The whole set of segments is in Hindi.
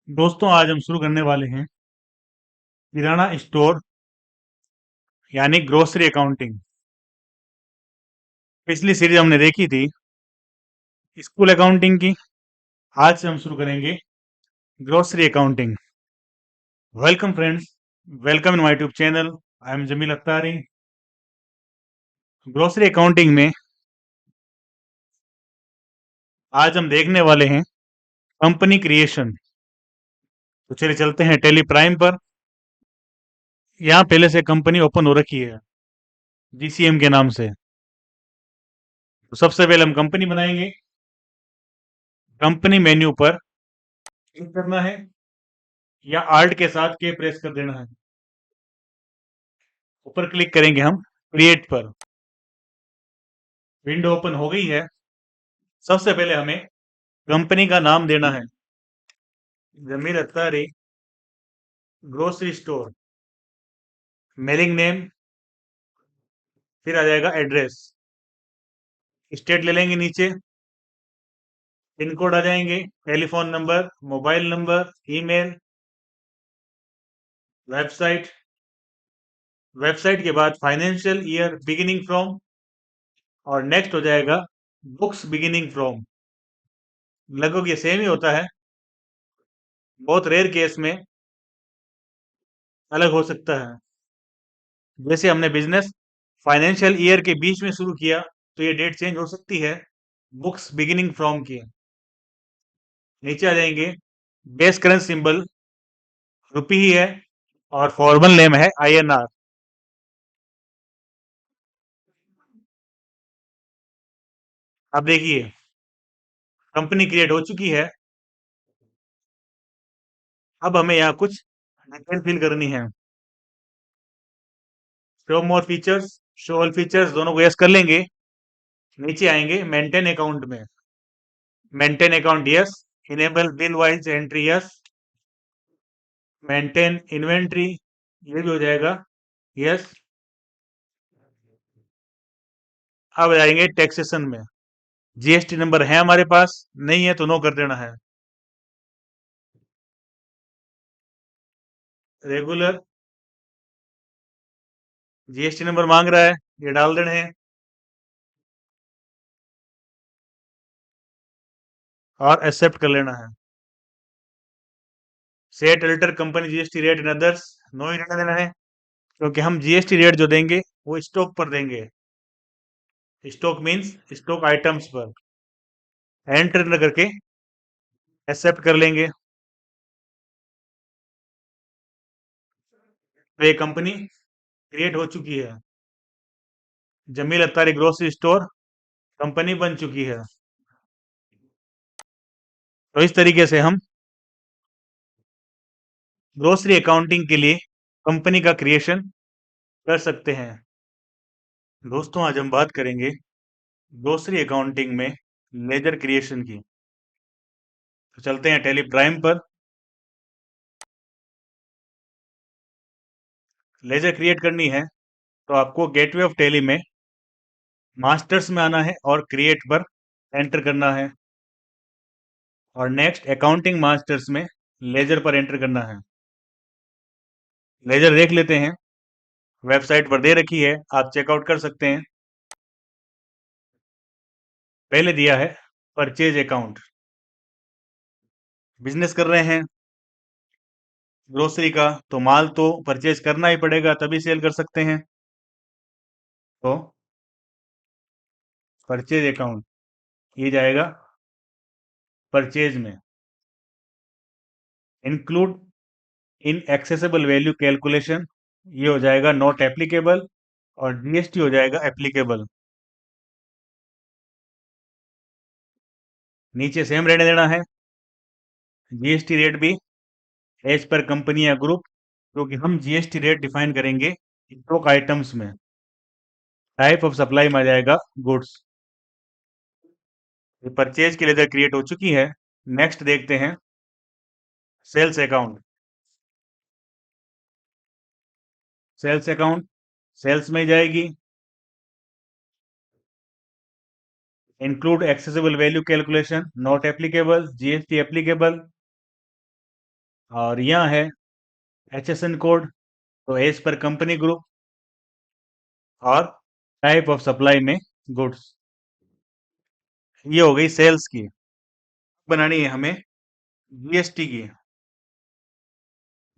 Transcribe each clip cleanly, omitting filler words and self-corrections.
दोस्तों आज हम शुरू करने वाले हैं किराना स्टोर यानी ग्रोसरी अकाउंटिंग। पिछली सीरीज हमने देखी थी स्कूल अकाउंटिंग की। आज से हम शुरू करेंगे grocery accounting. Welcome friends, welcome in my YouTube channel. I am Jameel Akhtari. Grocery accounting में आज हम देखने वाले हैं कंपनी क्रिएशन। तो चलिए चलते हैं टेली प्राइम पर। यहाँ पहले से कंपनी ओपन हो रखी है जीसीएम के नाम से। तो सबसे पहले हम कंपनी बनाएंगे। कंपनी मेन्यू पर क्लिक करना है या आल्ट के साथ के प्रेस कर देना है। ऊपर क्लिक करेंगे हम क्रिएट पर। विंडो ओपन हो गई है। सबसे पहले हमें कंपनी का नाम देना है, Jamil Attari grocery store. Mailing name, फिर आ जाएगा एड्रेस। स्टेट ले लेंगे नीचे। पिन कोड आ जाएंगे, telephone number, mobile number, email, website. Website के बाद फाइनेंशियल ईयर बिगिनिंग फ्रॉम, और नेक्स्ट हो जाएगा बुक्स बिगिनिंग फ्रॉम। लगभग ये सेम ही होता है, बहुत रेयर केस में अलग हो सकता है। जैसे हमने बिजनेस फाइनेंशियल ईयर के बीच में शुरू किया तो ये डेट चेंज हो सकती है बुक्स बिगिनिंग फ्रॉम की। नीचे आ जाएंगे, बेस करेंट सिंबल रुपी ही है और फॉर्मल नेम है आईएनआर। अब देखिए कंपनी क्रिएट हो चुकी है। अब हमें यहाँ कुछ डिटेल फिल करनी है। Show more features, show all features दोनों को यस कर लेंगे। नीचे आएंगे मेंटेन अकाउंट में। Maintain account yes, enable bill wise entry yes, maintain inventory ये भी हो जाएगा यस। अब आएंगे टैक्सेशन में। जीएसटी नंबर है हमारे पास, नहीं है तो नो कर देना है। रेगुलर जीएसटी नंबर मांग रहा है, ये डाल देने हैं और एक्सेप्ट कर लेना है। Set alter company GST rate in others, no ही रहने देना है, क्योंकि हम जीएसटी रेट जो देंगे वो स्टॉक पर देंगे। स्टॉक मींस स्टॉक आइटम्स पर। एंटर न करके एक्सेप्ट कर लेंगे। तो ये कंपनी क्रिएट हो चुकी है, Jamil Attari grocery store company बन चुकी है। तो इस तरीके से हम ग्रोसरी अकाउंटिंग के लिए कंपनी का क्रिएशन कर सकते हैं। दोस्तों आज हम बात करेंगे ग्रोसरी अकाउंटिंग में लेजर क्रिएशन की। तो चलते हैं टेली प्राइम पर। लेजर क्रिएट करनी है तो आपको गेटवे ऑफ टेली में मास्टर्स में आना है और क्रिएट पर एंटर करना है, और नेक्स्ट अकाउंटिंग मास्टर्स में लेजर पर एंटर करना है। लेजर देख लेते हैं, वेबसाइट पर दे रखी है, आप चेकआउट कर सकते हैं। पहले दिया है परचेज अकाउंट। बिजनेस कर रहे हैं ग्रोसरी का तो माल तो परचेज करना ही पड़ेगा तभी सेल कर सकते हैं। तो परचेज अकाउंट ये जाएगा परचेज में। Include in accessible value calculation ये हो जाएगा नॉट एप्लीकेबल, और जीएसटी हो जाएगा एप्लीकेबल। नीचे सेम रहने देना है। जीएसटी रेट भी एज पर कंपनी या ग्रुप, क्योंकि हम जीएसटी रेट डिफाइन करेंगे स्टॉक आइटम्स में। टाइप ऑफ सप्लाई में आ जाएगा गुड्स। ये परचेज की लेजर क्रिएट हो चुकी है। नेक्स्ट देखते हैं sales account. Sales account sales में जाएगी। Include accessible value calculation not applicable, GST applicable. और यहाँ है HSN कोड, तो एज पर कंपनी ग्रुप और टाइप ऑफ सप्लाई में गुड्स। ये हो गई सेल्स की। बनानी है हमें जीएसटी की।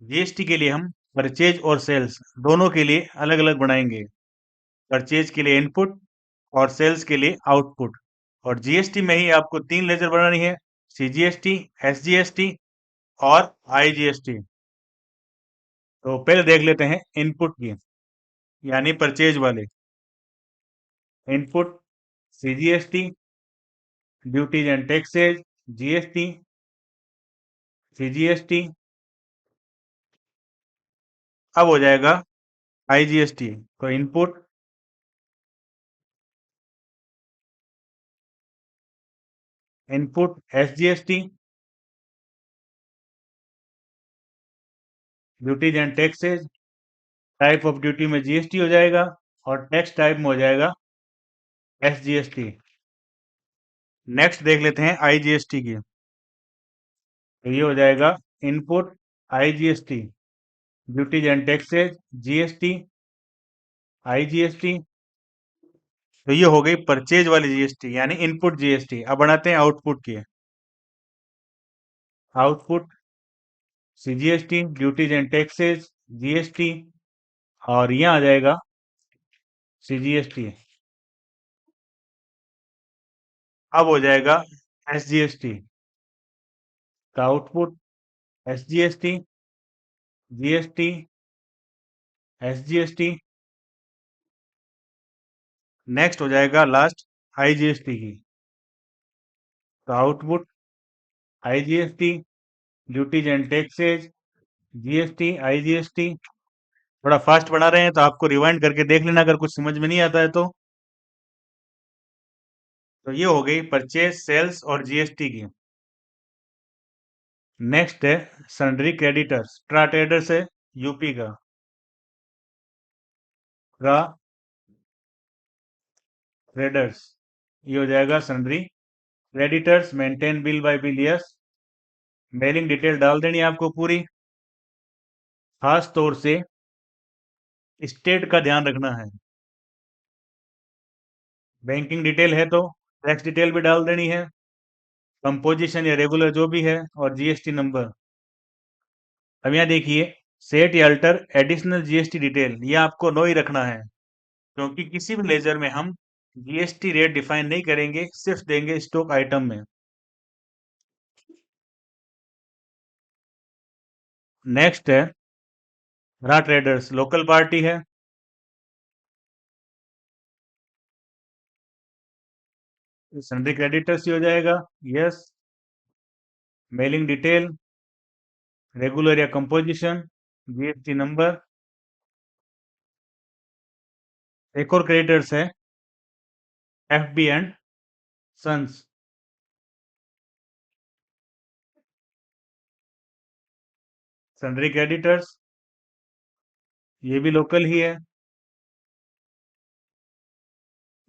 जीएसटी के लिए हम परचेज और सेल्स दोनों के लिए अलग अलग बनाएंगे। परचेज के लिए इनपुट और सेल्स के लिए आउटपुट। और जीएसटी में ही आपको 3 लेजर बनानी है, सीजीएसटी, एसजीएसटी और आईजीएसटी। तो पहले देख लेते हैं इनपुट की, यानी परचेज वाले। Input CGST, duties and taxes, GST, CGST. अब हो जाएगा आईजीएसटी। तो input, SGST, duties and taxes. Type of duty में जीएसटी हो जाएगा और टैक्स टाइप में हो जाएगा एसजीएसटी। नेक्स्ट देख लेते हैं आईजीएसटी की। तो ये हो जाएगा input IGST, duties and taxes GST, IGST. तो ये हो गई परचेज वाली जीएसटी यानी इनपुट जीएसटी। अब बनाते हैं आउटपुट की। Output CGST, duties and taxes, GST और यहाँ आ जाएगा सीजीएसटी। अब हो जाएगा एसजीएसटी का output, SGST, GST, SGST. Next हो जाएगा लास्ट आईजीएसटी की। तो output IGST, duties and taxes, GST, IGST. थोड़ा फास्ट बना रहे हैं तो आपको रिवाइंड करके देख लेना अगर कुछ समझ में नहीं आता है तो। तो ये हो गई परचेज, सेल्स और जीएसटी की। नेक्स्ट है सन्ड्री क्रेडिटर्स। ट्रा ट्रेडर्स है यूपी का। ट्रा ट्रेडर्स, ये हो जाएगा sundry creditors. Maintain bill bye bill, yes. Mailing detail डाल देनी है आपको पूरी। खास तौर से स्टेट का ध्यान रखना है। बैंकिंग डिटेल है तो टैक्स डिटेल भी डाल देनी है, कंपोजिशन या रेगुलर जो भी है, और जीएसटी नंबर। अब यहाँ देखिए, सेट या अल्टर एडिशनल जीएसटी डिटेल, ये आपको नो ही रखना है, क्योंकि किसी भी लेजर में हम जीएसटी रेट डिफाइन नहीं करेंगे, सिर्फ देंगे स्टॉक आइटम में। नेक्स्ट है रा ट्रेडर्स, लोकल पार्टी है। सन्ड्री क्रेडिटर्स ही हो जाएगा, यस। मेलिंग डिटेल, रेगुलर या कंपोजिशन, जीएसटी नंबर। एक और क्रेडिटर्स है FB and sons. Sundry creditors, ये भी लोकल ही है,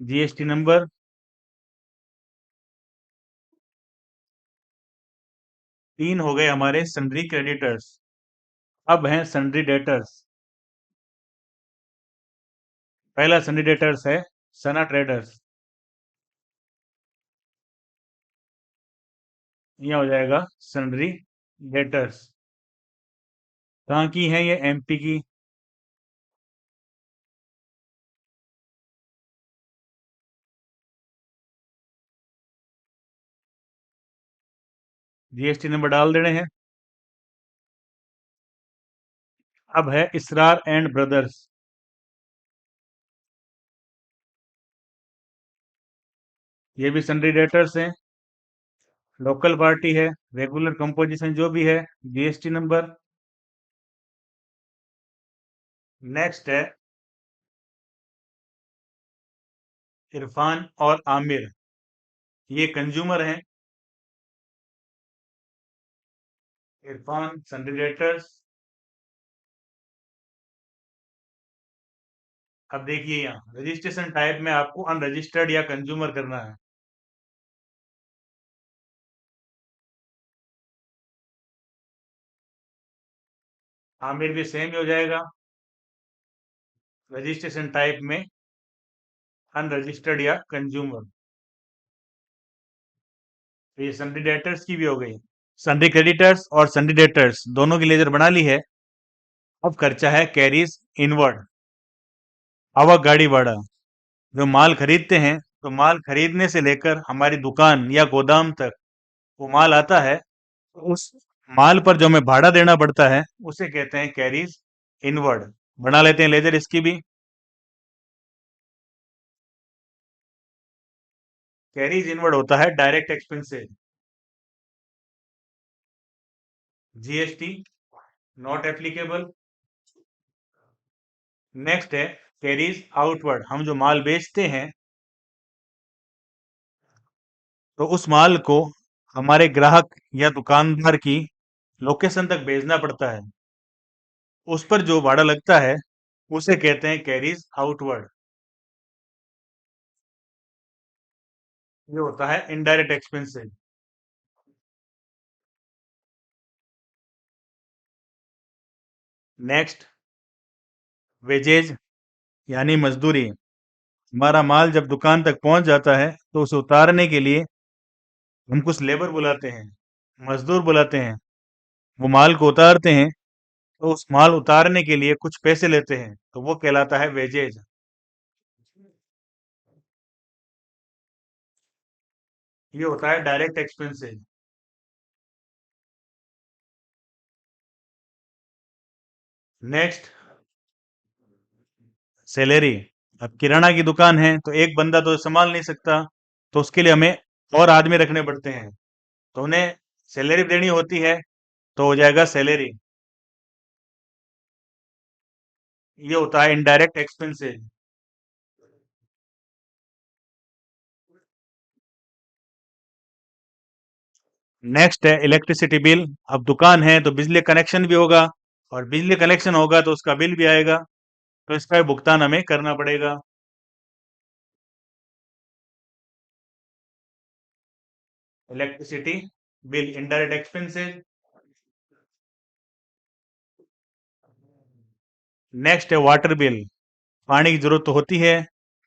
जीएसटी नंबर। 3 हो गए हमारे सन्ड्री क्रेडिटर्स। अब हैं सन्ड्री डेटर्स। पहला सन्ड्री डेटर्स है सना ट्रेडर्स। यहाँ हो जाएगा सन्ड्री डेटर्स। कहाँ की है ये? एमपी की। जीएसटी नंबर डाल देने हैं। अब है इसरार एंड ब्रदर्स। ये भी सन्ड्री डेटर्स हैं, लोकल पार्टी है, रेगुलर कंपोजिशन जो भी है, जीएसटी नंबर। नेक्स्ट है इरफान और आमिर, ये कंज्यूमर हैं। Irfan sundry debtors. अब देखिए यहाँ रजिस्ट्रेशन टाइप में आपको अनरजिस्टर्ड या कंज्यूमर करना है। आमिर भी सेम ही हो जाएगा। रजिस्ट्रेशन टाइप में अनरजिस्टर्ड या कंज्यूमर। तो ये सन्डी डेटर्स की भी हो गई। सन्डी क्रेडिटर्स और सन्डी डेटर्स दोनों की लेजर बना ली है। अब खर्चा है कैरीज इनवर्ड, आवक गाड़ी भाड़ा। जो माल खरीदते हैं, तो माल खरीदने से लेकर हमारी दुकान या गोदाम तक वो माल आता है, तो उस माल पर जो हमें भाड़ा देना पड़ता है उसे कहते हैं कैरीज इनवर्ड। बना लेते हैं लेजर इसकी भी। कैरीज इनवर्ड होता है direct expenses, GST not applicable. Next है कैरीज आउटवर्ड। हम जो माल बेचते हैं, तो उस माल को हमारे ग्राहक या दुकानदार की लोकेशन तक भेजना पड़ता है। उस पर जो भाड़ा लगता है उसे कहते हैं कैरीज आउटवर्ड। ये होता है इनडायरेक्ट एक्सपेंसेस। नेक्स्ट, वेजेज यानी मजदूरी। हमारा माल जब दुकान तक पहुंच जाता है, तो उसे उतारने के लिए हम कुछ लेबर बुलाते हैं, मजदूर बुलाते हैं। वो माल को उतारते हैं, तो उस माल उतारने के लिए कुछ पैसे लेते हैं, तो वो कहलाता है वेजेज। ये होता है डायरेक्ट एक्सपेंसेस। Next, salary. अब किराना की दुकान है, तो एक बंदा तो संभाल नहीं सकता, तो उसके लिए हमें और आदमी रखने पड़ते हैं, तो उन्हें सैलरी देनी होती है, तो हो जाएगा सैलरी। ये होता है इनडायरेक्ट एक्सपेंसेस। नेक्स्ट है इलेक्ट्रिसिटी बिल। अब दुकान है तो बिजली कनेक्शन भी होगा, और बिजली कनेक्शन होगा तो उसका बिल भी आएगा, तो इसका भी भुगतान हमें करना पड़ेगा। Electricity bill indirect expenses. Next है वाटर बिल। पानी की जरूरत तो होती है,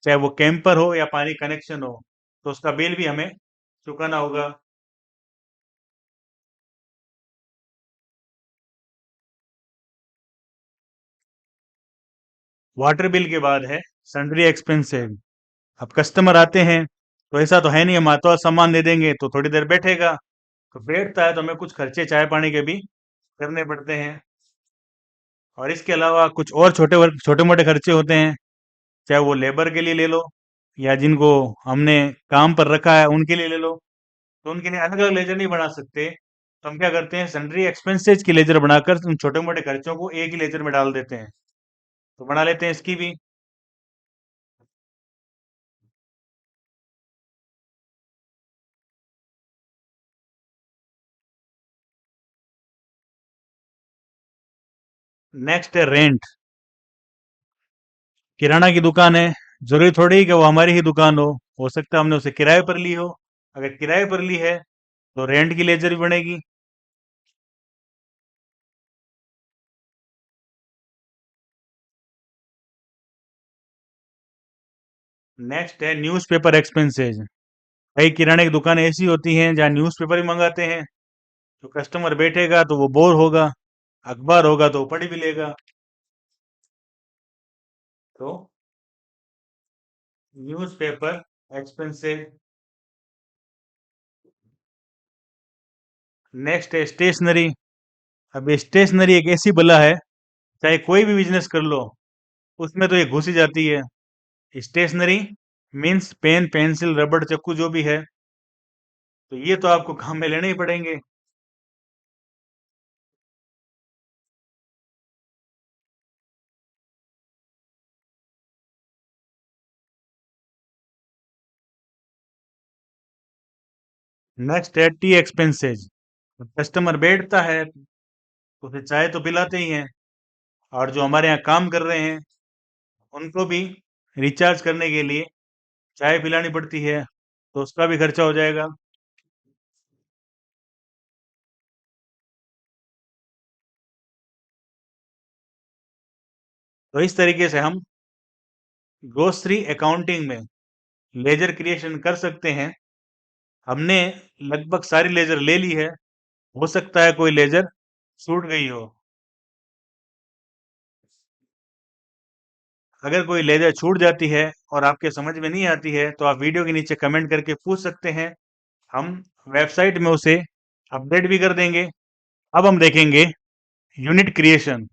चाहे वो कैंपर हो या पानी कनेक्शन हो, तो उसका बिल भी हमें चुकाना होगा। वाटर बिल के बाद है सन्ड्री एक्सपेंसेस। अब कस्टमर आते हैं, तो ऐसा तो है नहीं हम हाथों हाथ सामान दे देंगे तो थोड़ी देर बैठेगा, तो बैठता है तो हमें कुछ खर्चे चाय पानी के भी करने पड़ते हैं। और इसके अलावा कुछ और छोटे मोटे खर्चे होते हैं, चाहे वो लेबर के लिए ले लो, या जिनको हमने काम पर रखा है उनके लिए ले लो, तो उनके लिए अलग अलग लेजर नहीं बना सकते, तो हम क्या करते हैं सन्ड्री एक्सपेंसेस की लेजर बनाकर उन छोटे मोटे खर्चों को एक ही लेजर में डाल देते हैं। तो बना लेते हैं इसकी भी। नेक्स्ट है रेंट। किराना की दुकान है, जरूरी थोड़ी ही कि वो हमारी ही दुकान हो सकता है हमने उसे किराए पर ली हो। अगर किराए पर ली है, तो रेंट की लेजर भी बनेगी। नेक्स्ट है न्यूज़पेपर एक्सपेंसेस। कई किराने की दुकानें ऐसी होती हैं जहाँ न्यूज़पेपर भी मंगाते हैं, तो कस्टमर बैठेगा तो वो बोर होगा, अखबार होगा तो वो पढ़ भी लेगा, तो न्यूज़पेपर एक्सपेंसेस। नेक्स्ट है स्टेशनरी। अब ये स्टेशनरी एक ऐसी बला है, चाहे कोई भी बिजनेस कर लो, उसमें तो ये घुस ही जाती है। स्टेशनरी मीन्स पेन पेंसिल रबड़ चाकू जो भी है, तो ये तो आपको काम में लेने ही पड़ेंगे। नेक्स्ट है टी एक्सपेंसेस। कस्टमर बैठता है तो उसे चाय तो पिलाते ही हैं, और जो हमारे यहाँ काम कर रहे हैं उनको भी रिचार्ज करने के लिए चाय पिलानी पड़ती है, तो उसका भी खर्चा हो जाएगा। तो इस तरीके से हम ग्रोसरी अकाउंटिंग में लेजर क्रिएशन कर सकते हैं। हमने लगभग सारी लेजर ले ली है, हो सकता है कोई लेजर छूट गई हो। अगर कोई लेजर छूट जाती है और आपके समझ में नहीं आती है तो आप वीडियो के नीचे कमेंट करके पूछ सकते हैं, हम वेबसाइट में उसे अपडेट भी कर देंगे। अब हम देखेंगे यूनिट क्रिएशन,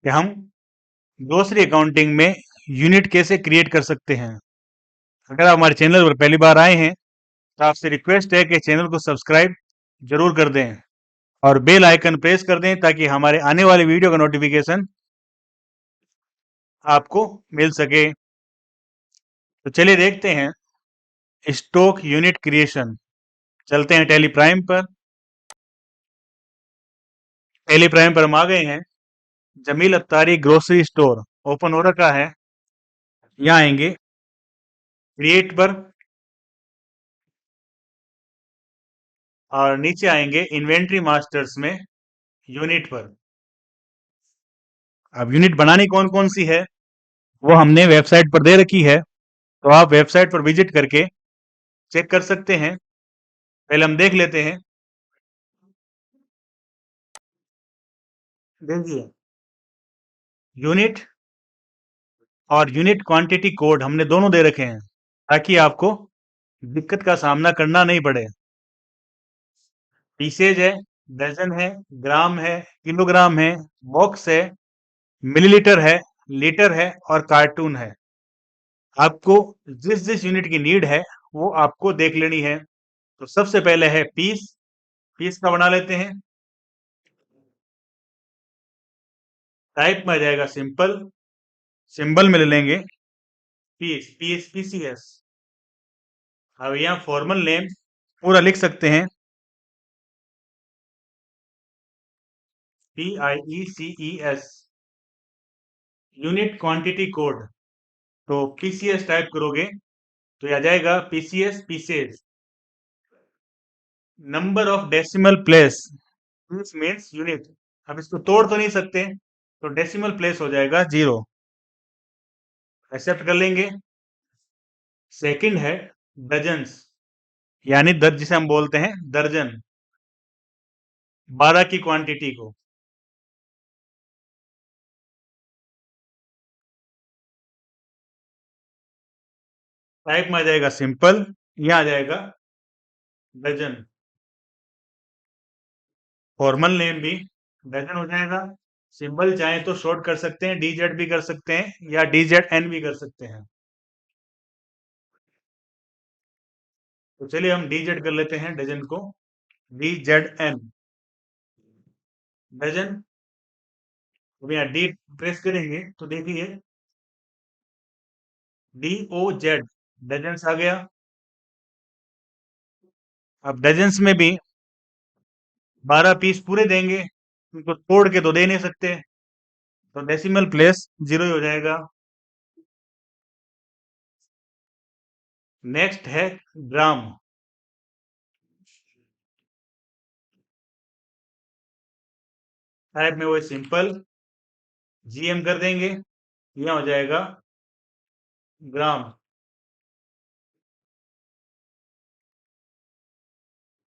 कि हम ग्रोसरी अकाउंटिंग में यूनिट कैसे क्रिएट कर सकते हैं। अगर आप हमारे चैनल पर पहली बार आए हैं तो आपसे रिक्वेस्ट है कि चैनल को सब्सक्राइब जरूर कर दें और बेल आइकन प्रेस कर दें ताकि हमारे आने वाले वीडियो का नोटिफिकेशन आपको मिल सके। तो चलिए देखते हैं स्टॉक यूनिट क्रिएशन। चलते हैं टैली प्राइम पर। टैली प्राइम पर हम आ गए हैं। Jamil Attari grocery store open हो रखा है। यहाँ आएंगे क्रिएट पर और नीचे आएंगे इन्वेंट्री मास्टर्स में यूनिट पर। अब यूनिट बनानी कौन कौन सी है वो हमने वेबसाइट पर दे रखी है, तो आप वेबसाइट पर विजिट करके चेक कर सकते हैं। पहले हम देख लेते हैं। देखिए, यूनिट और यूनिट क्वांटिटी कोड हमने दोनों दे रखे हैं ताकि आपको दिक्कत का सामना करना नहीं पड़े। पीसेज है, डजन है, ग्राम है, किलोग्राम है, बॉक्स है, मिलीलीटर है, लीटर है और कार्टून है। आपको जिस जिस यूनिट की नीड है वो आपको देख लेनी है। तो सबसे पहले है पीस। पीस का बना लेते हैं। टाइप में आ जाएगा सिंपल, सिंबल में ले लेंगे पीस, पीएस पीसीएस। अब यहाँ फॉर्मल नेम पूरा लिख सकते हैं, PIECES। यूनिट क्वांटिटी कोड, तो पीसीएस टाइप करोगे तो ये आ जाएगा PCS pieces. Number of decimal place, this means unit. अब इसको तोड़ तो नहीं सकते तो डेसिमल प्लेस हो जाएगा 0। एक्सेप्ट कर लेंगे। सेकंड है डजन्स, यानी जिसे हम बोलते हैं दर्जन, 12 की क्वांटिटी को। टाइप में आ जाएगा सिंपल, यहां आ जाएगा डजन। फॉर्मल नेम भी डजन हो जाएगा। सिंबल चाहे तो शॉर्ट कर सकते हैं, डीजेड भी कर सकते हैं या DZN भी कर सकते हैं। तो चलिए हम डीजेड कर लेते हैं डजन को, DZN डजन। अब यहाँ डी प्रेस करेंगे तो देखिए DOZ डजन्स आ गया। अब डजन्स में भी 12 पीस पूरे देंगे, उनको तोड़ के तो दे नहीं सकते, तो डेसिमल प्लेस 0 ही हो जाएगा। नेक्स्ट है ग्राम। टाइप में वो सिंपल, GM कर देंगे, यह हो जाएगा gram.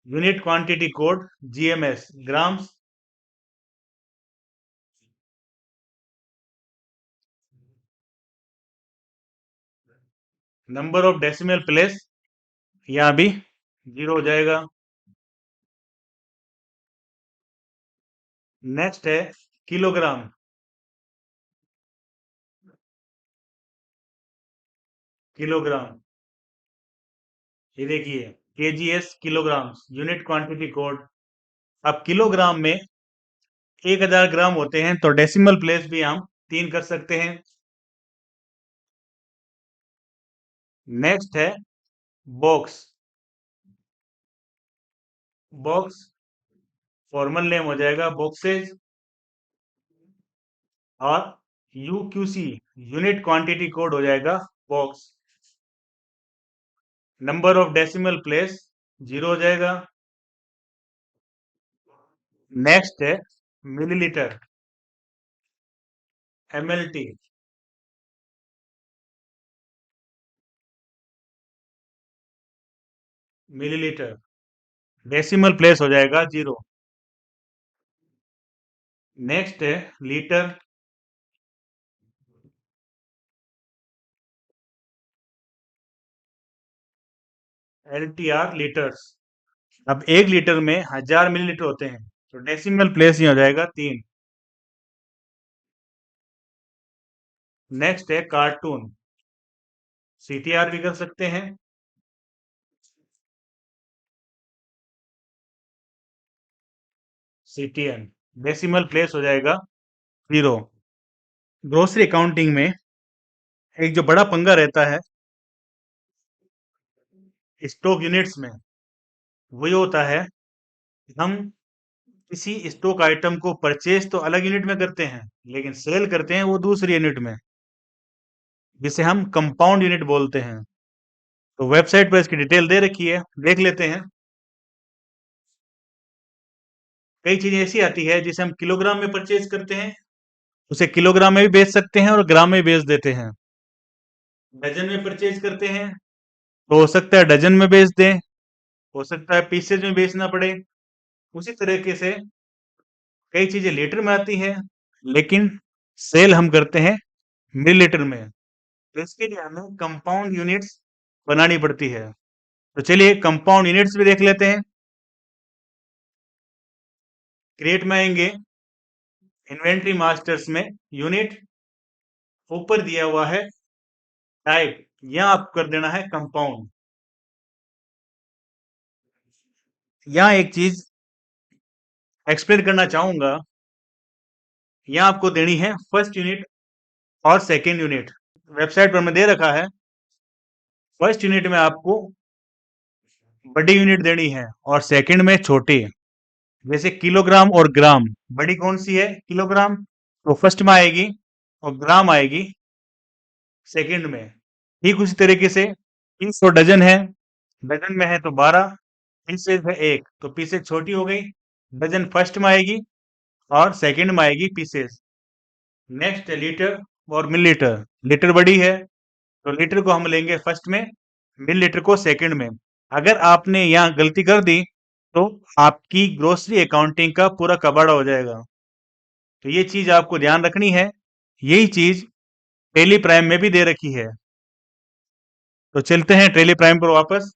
Unit quantity code GMS, grams. Number of decimal place, यहाँ भी 0 हो जाएगा। नेक्स्ट है किलोग्राम। किलोग्राम, ये देखिए KGS kilogram, unit quantity code. अब किलोग्राम में 1000 ग्राम होते हैं तो डेसिमल प्लेस भी हम 3 कर सकते हैं। नेक्स्ट है बॉक्स। बॉक्स फॉर्मल नेम हो जाएगा बॉक्सेज और UQC यूनिट क्वांटिटी कोड हो जाएगा box. Number of decimal place 0 हो जाएगा। नेक्स्ट है millilitre. MLT, millilitre. Decimal place हो जाएगा 0। नेक्स्ट है लीटर, LTR, लीटर्स। अब 1 लीटर में 1000 मिलीलीटर होते हैं, तो डेसिमल प्लेस ही हो जाएगा 3। नेक्स्ट है कार्टून, CTR भी कर सकते हैं। CTN, डेसिमल प्लेस हो जाएगा 0। ग्रोसरी अकाउंटिंग में एक जो बड़ा पंगा रहता है स्टॉक यूनिट्स में, वो ये होता है कि हम किसी स्टॉक आइटम को परचेज तो अलग यूनिट में करते हैं, लेकिन सेल करते हैं वो दूसरी यूनिट में, जिसे हम कंपाउंड यूनिट बोलते हैं। तो वेबसाइट पर इसकी डिटेल दे रखी है, देख लेते हैं। कई चीजें ऐसी आती है जिसे हम किलोग्राम में परचेज करते हैं, उसे किलोग्राम में भी बेच सकते हैं और ग्राम में भी बेच देते हैं। डजन में परचेज करते हैं तो हो सकता है डजन में बेच दें, हो सकता है पीसेज में बेचना पड़े। उसी तरीके से कई चीजें लीटर में आती हैं, लेकिन सेल हम करते हैं मिलीलीटर में। तो इसके लिए हमें कंपाउंड यूनिट्स बनानी पड़ती है। तो चलिए कंपाउंड यूनिट्स भी देख लेते हैं। क्रिएट में आएंगे, इन्वेंट्री मास्टर्स में यूनिट, ऊपर दिया हुआ है टाइप, यहाँ आपको कर देना है कंपाउंड। यहाँ एक चीज एक्सप्लेन करना चाहूंगा, यहाँ आपको देनी है फर्स्ट यूनिट और सेकेंड यूनिट। वेबसाइट पर मैं दे रखा है, फर्स्ट यूनिट में आपको बड़ी यूनिट देनी है और सेकंड में छोटी। जैसे किलोग्राम और ग्राम, बड़ी कौन सी है? किलोग्राम, तो फर्स्ट में आएगी और ग्राम आएगी सेकंड में। ठीक उसी तरीके से पीस और डजन है, डजन में है तो 12, पीसेज है 1, तो पीसेज छोटी हो गई, डजन फर्स्ट में आएगी और सेकंड में आएगी पीसेज। नेक्स्ट है लीटर और मिलीलीटर, लीटर बड़ी है तो लीटर को हम लेंगे फर्स्ट में, मिलीलीटर को सेकंड में। अगर आपने यहाँ गलती कर दी तो आपकी ग्रोसरी अकाउंटिंग का पूरा कबाड़ा हो जाएगा। तो ये चीज आपको ध्यान रखनी है, यही चीज टेली प्राइम में भी दे रखी है। तो चलते हैं टेली प्राइम पर वापस।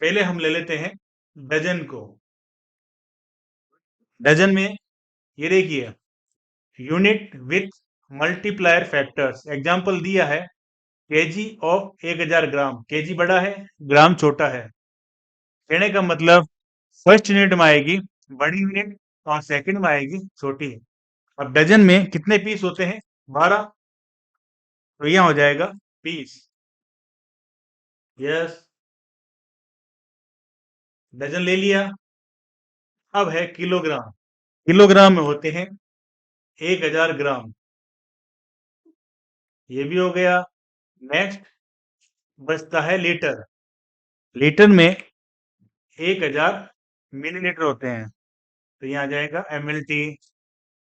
पहले हम ले लेते हैं डजन को। डजन में ये देखिए, unit with multiplier factors, example दिया है केजी ऑफ 1000 ग्राम, केजी बड़ा है, ग्राम छोटा है। कहने का मतलब फर्स्ट यूनिट में आएगी बड़ी यूनिट और सेकंड में आएगी छोटी। अब डजन में कितने पीस होते हैं? 12, तो यह हो जाएगा पीस। यस, डजन ले लिया। अब है किलोग्राम, किलोग्राम में होते हैं 1000 ग्राम, ये भी हो गया। नेक्स्ट बचता है लीटर, लीटर में 1000 मिलीलीटर होते हैं, तो यहाँ आ जाएगा MLT।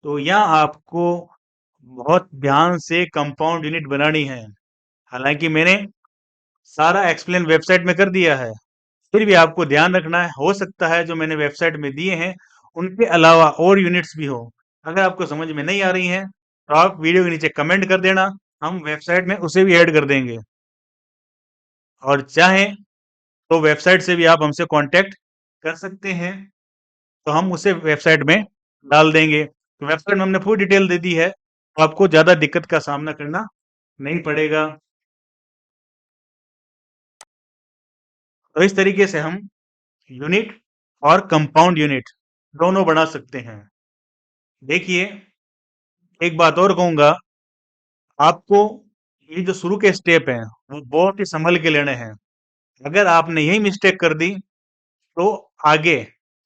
तो यहाँ आपको बहुत ध्यान से कंपाउंड यूनिट बनानी है। हालांकि मैंने सारा एक्सप्लेन वेबसाइट में कर दिया है, फिर भी आपको ध्यान रखना है। हो सकता है जो मैंने वेबसाइट में दिए हैं उनके अलावा और यूनिट्स भी हो। अगर आपको समझ में नहीं आ रही हैं तो आप वीडियो के नीचे कमेंट कर देना, हम वेबसाइट में उसे भी ऐड कर देंगे। और चाहें तो वेबसाइट से भी आप हमसे कांटेक्ट कर सकते हैं, तो हम उसे वेबसाइट में डाल देंगे। तो वेबसाइट में हमने पूरी डिटेल दे दी है, तो आपको ज़्यादा दिक्कत का सामना करना नहीं पड़ेगा। तो इस तरीके से हम यूनिट और कंपाउंड यूनिट दोनों बना सकते हैं। देखिए, एक बात और कहूंगा, आपको ये जो शुरू के स्टेप हैं वो बहुत ही संभल के लेने हैं। अगर आपने यही मिस्टेक कर दी तो आगे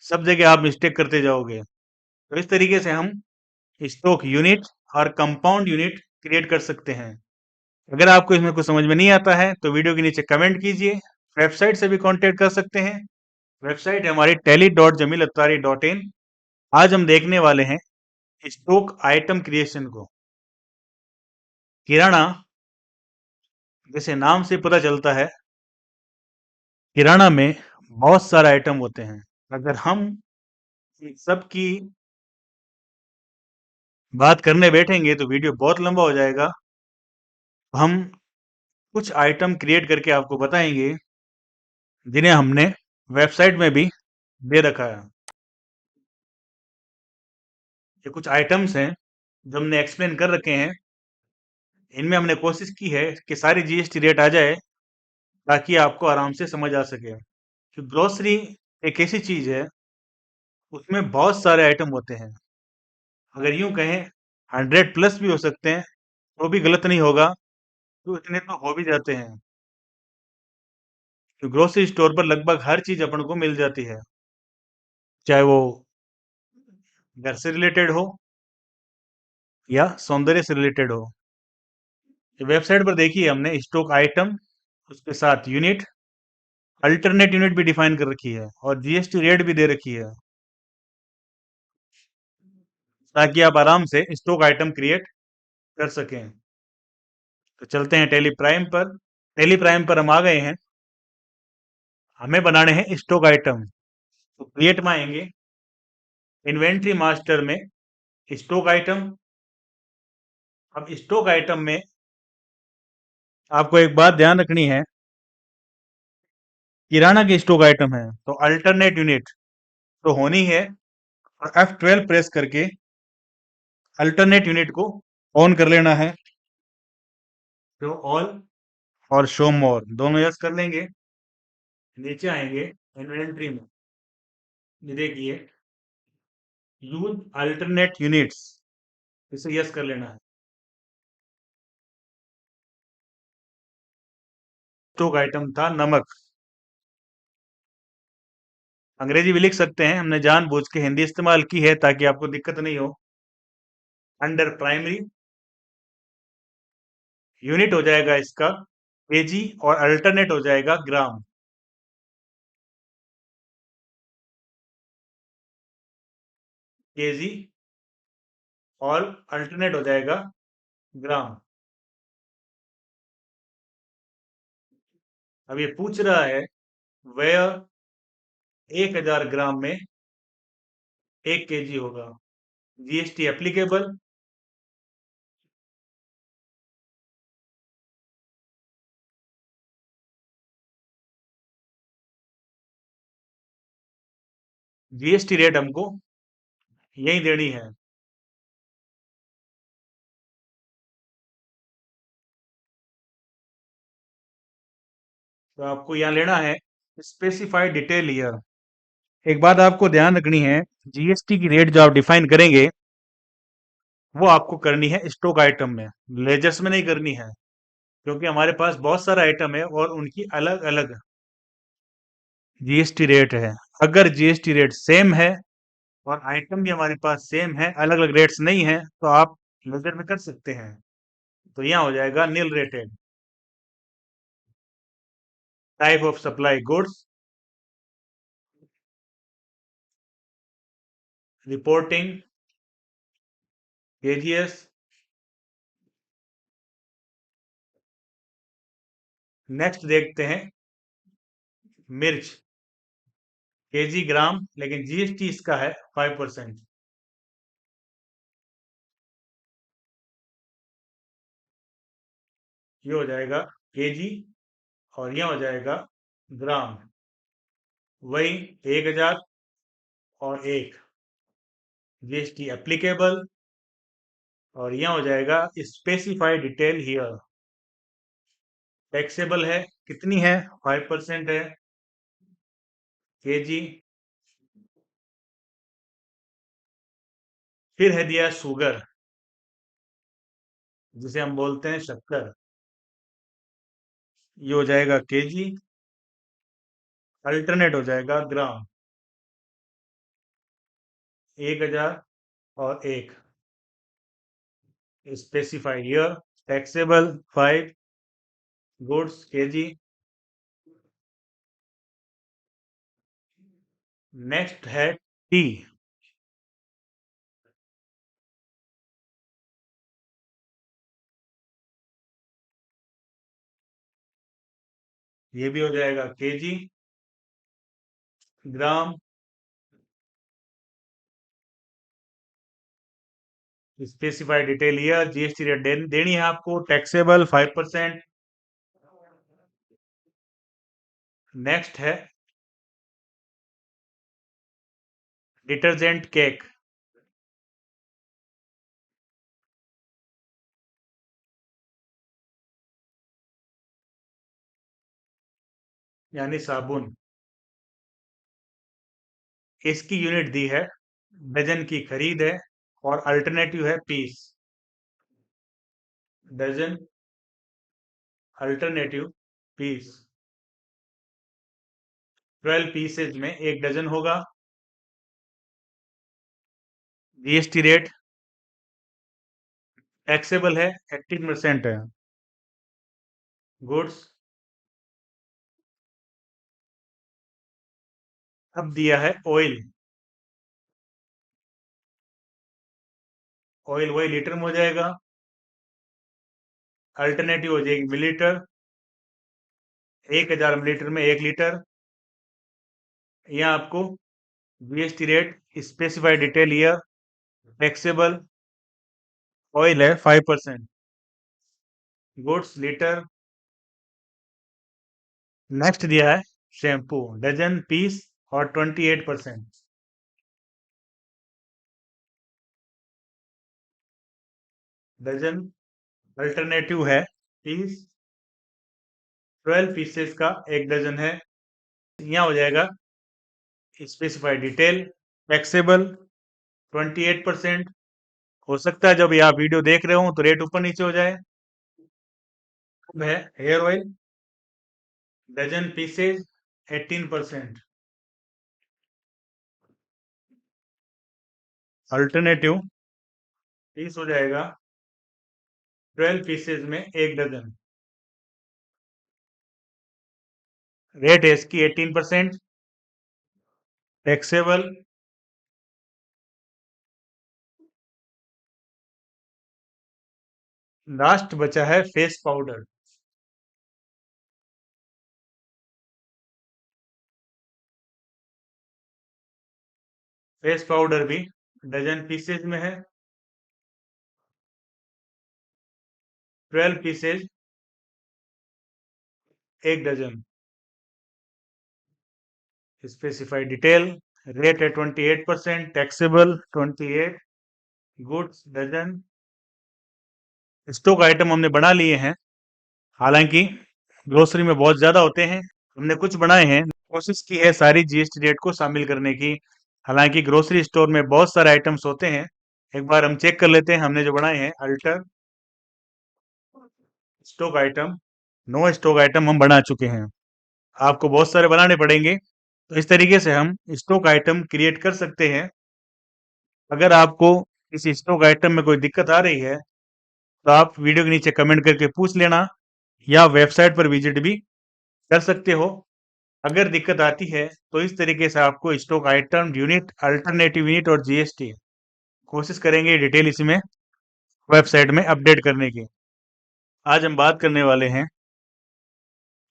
सब जगह आप मिस्टेक करते जाओगे। तो इस तरीके से हम स्टॉक यूनिट और कंपाउंड यूनिट क्रिएट कर सकते हैं। अगर आपको इसमें कुछ समझ में नहीं आता है तो वीडियो के नीचे कमेंट कीजिए, वेबसाइट से भी कांटेक्ट कर सकते हैं। वेबसाइट है हमारी tally.jamilattari.in। आज हम देखने वाले हैं स्टॉक आइटम क्रिएशन को। किराना, जैसे नाम से पता चलता है, किराना में बहुत सारे आइटम होते हैं। अगर हम इन सब की बात करने बैठेंगे तो वीडियो बहुत लंबा हो जाएगा। हम कुछ आइटम क्रिएट करके आपको बताएंगे, जिन्हें हमने वेबसाइट में भी दे रखा है। ये कुछ आइटम्स हैं जो हमने एक्सप्लेन कर रखे हैं। इनमें हमने कोशिश की है कि सारी जीएसटी रेट आ जाए, ताकि आपको आराम से समझ आ सके। कि ग्रोसरी एक ऐसी चीज है, उसमें बहुत सारे आइटम होते हैं। अगर यूं कहें 100 प्लस भी हो सकते हैं, तो भी गलत नहीं होगा। तो इतने तो हो भी जाते हैं। तो ग्रोसरी स्टोर पर लगभग हर चीज अपन को मिल जाती है, चाहे वो घर से रिलेटेड हो या सौंदर्य से रिलेटेड हो। वेबसाइट पर देखिए, हमने स्टॉक आइटम, उसके साथ यूनिट, अल्टरनेट यूनिट भी डिफाइन कर रखी है, और जीएसटी रेट भी दे रखी है, ताकि आप आराम से स्टॉक आइटम क्रिएट कर सकें। तो चलते हैं टेली प्राइम पर। टेली प्राइम पर हम आ गए हैं। हमें बनाने हैं स्टॉक आइटम। तो क्रिएट में आएंगे, इन्वेंट्री मास्टर में स्टॉक आइटम। अब स्टॉक आइटम में आपको एक बात ध्यान रखनी है, किराना की स्टॉक आइटम है तो अल्टरनेट यूनिट तो होनी है, और F12 प्रेस करके अल्टरनेट यूनिट को ऑन कर लेना है। तो ऑल और शो मोर दोनों यस कर लेंगे। नीचे आएंगे इन्वेंट्री में, ये देखिए यूज अल्टरनेट यूनिट्स, इसे यस कर लेना है। स्टॉक आइटम था नमक। अंग्रेजी भी लिख सकते हैं, हमने जानबूझ के हिंदी इस्तेमाल की है ताकि आपको दिक्कत नहीं हो। अंडर प्राइमरी यूनिट हो जाएगा इसका केजी, और अल्टरनेट हो जाएगा ग्राम। केजी और अल्टरनेट हो जाएगा ग्राम। अब ये पूछ रहा है वह 1000 ग्राम में 1 केजी होगा। जीएसटी एप्लीकेबल, जीएसटी रेट हमको यही देनी है। तो आपको यहाँ लेना है स्पेसिफाइड डिटेल ईयर। एक बात आपको ध्यान रखनी है, जीएसटी की रेट जो आप डिफाइन करेंगे, वो आपको करनी है स्टॉक आइटम में, लेजर्स में नहीं करनी है। क्योंकि हमारे पास बहुत सारा आइटम है और उनकी अलग अलग जीएसटी रेट है। अगर जीएसटी रेट सेम है और आइटम भी हमारे पास सेम है, अलग अलग रेट्स नहीं है, तो आप लेजर में कर सकते हैं। तो यहाँ हो जाएगा nil rated. Type of supply goods, reporting KGS. Next देखते हैं मिर्च, केजी ग्राम, लेकिन जीएसटी इसका है 5%। ये हो जाएगा केजी, और यह हो जाएगा ग्राम। वही 1000 और 1 जीएसटी एप्लीकेबल, और यह हो जाएगा स्पेसिफाइड डिटेल हियर। टैक्सेबल है, कितनी है, 5% है। केजी, फिर है दिया शुगर, जिसे हम बोलते हैं शक्कर। ये हो जाएगा केजी, अल्टरनेट हो जाएगा ग्राम। 1000 और 1 specified year, taxable 5, goods KG. Next है टी। ये भी हो जाएगा KG, gram, specified detail year, GST rate देनी है आपको, टैक्सेबल 5%। नेक्स्ट है डिटर्जेंट केक, यानी साबुन। इसकी यूनिट दी है, डजन की खरीद है, और अल्टरनेटिव है piece. Dozen, alternative, piece. 12 pieces में एक डजन होगा। जीएसटी रेट टैक्सेबल है, 18% है। गुड्स, अब दिया है ऑयल। ऑयल वही लीटर में हो जाएगा, अल्टरनेटिव हो जाएगी मिलीलीटर, 1000 मिलीलीटर में 1 लीटर। यहाँ आपको GST rate, specified detail year, taxable, oil है 5%। Goods litre. नेक्स्ट दिया है शैम्पू, डजन, पीस, और 28%। डजन, अल्टरनेटिव है पीस, 12 पीसेस का एक डजन है। यहाँ हो जाएगा स्पेसिफाइड डिटेल, टैक्सेबल, 28%। हो सकता है जब ये आप वीडियो देख रहे हो तो रेट ऊपर नीचे हो जाए। अब है hair oil, dozen pieces, 18%। Alternative piece हो जाएगा 12 पीसेज में एक डजन। रेट है इसकी 18%, टैक्सेबल। लास्ट बचा है फेस पाउडर। फेस पाउडर भी डजन पीसेज में है, 12 पीसेज, एक डजन। स्पेसिफाइड डिटेल, रेट है 28%, taxable 28। Goods dozen. Stock item हमने बना लिए हैं, हालांकि ग्रोसरी में बहुत ज्यादा होते हैं, हमने कुछ बनाए हैं। कोशिश की है सारी जीएसटी रेट को शामिल करने की, हालांकि ग्रोसरी स्टोर में बहुत सारे आइटम्स होते हैं। एक बार हम चेक कर लेते हैं हमने जो बनाए हैं। Alter stock item, no stock item हम बना चुके हैं, आपको बहुत सारे बनाने पड़ेंगे। तो इस तरीके से हम स्टॉक आइटम क्रिएट कर सकते हैं। अगर आपको इस स्टॉक आइटम में कोई दिक्कत आ रही है तो आप वीडियो के नीचे कमेंट करके पूछ लेना, या वेबसाइट पर विजिट भी कर सकते हो। अगर दिक्कत आती है तो इस तरीके से आपको stock item, unit, alternative unit और जीएसटी कोशिश करेंगे डिटेल इसमें वेबसाइट में अपडेट करने की। आज हम बात करने वाले हैं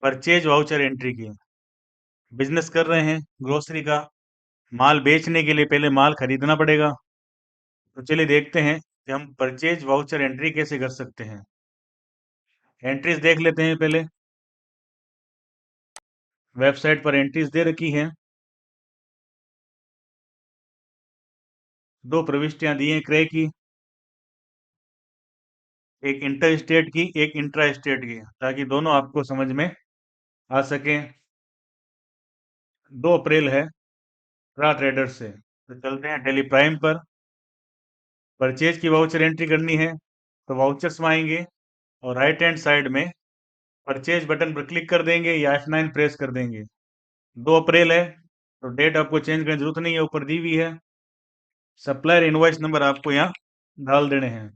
परचेज वाउचर एंट्री की। बिजनेस कर रहे हैं ग्रोसरी का, माल बेचने के लिए पहले माल खरीदना पड़ेगा। तो चलिए देखते हैं कि हम परचेज वाउचर एंट्री कैसे कर सकते हैं। एंट्रीज देख लेते हैं पहले। वेबसाइट पर एंट्रीज दे रखी हैं, दो प्रविष्टियां दी हैं क्रय की, एक इंटर स्टेट की, एक इंट्रा स्टेट की, ताकि दोनों आपको समझ में आ सके। 2 अप्रैल है, ट्रा ट्रेडर्स से। तो चलते हैं डेली प्राइम पर। परचेज की वाउचर एंट्री करनी है तो वाउचर्स में आएंगे और राइट हैंड साइड में परचेज बटन पर क्लिक कर देंगे या F9 प्रेस कर देंगे। 2 अप्रैल है तो डेट आपको चेंज करने की जरूरत नहीं है, ऊपर दी हुई है। सप्लायर इनवॉइस नंबर आपको यहाँ डाल देने हैं।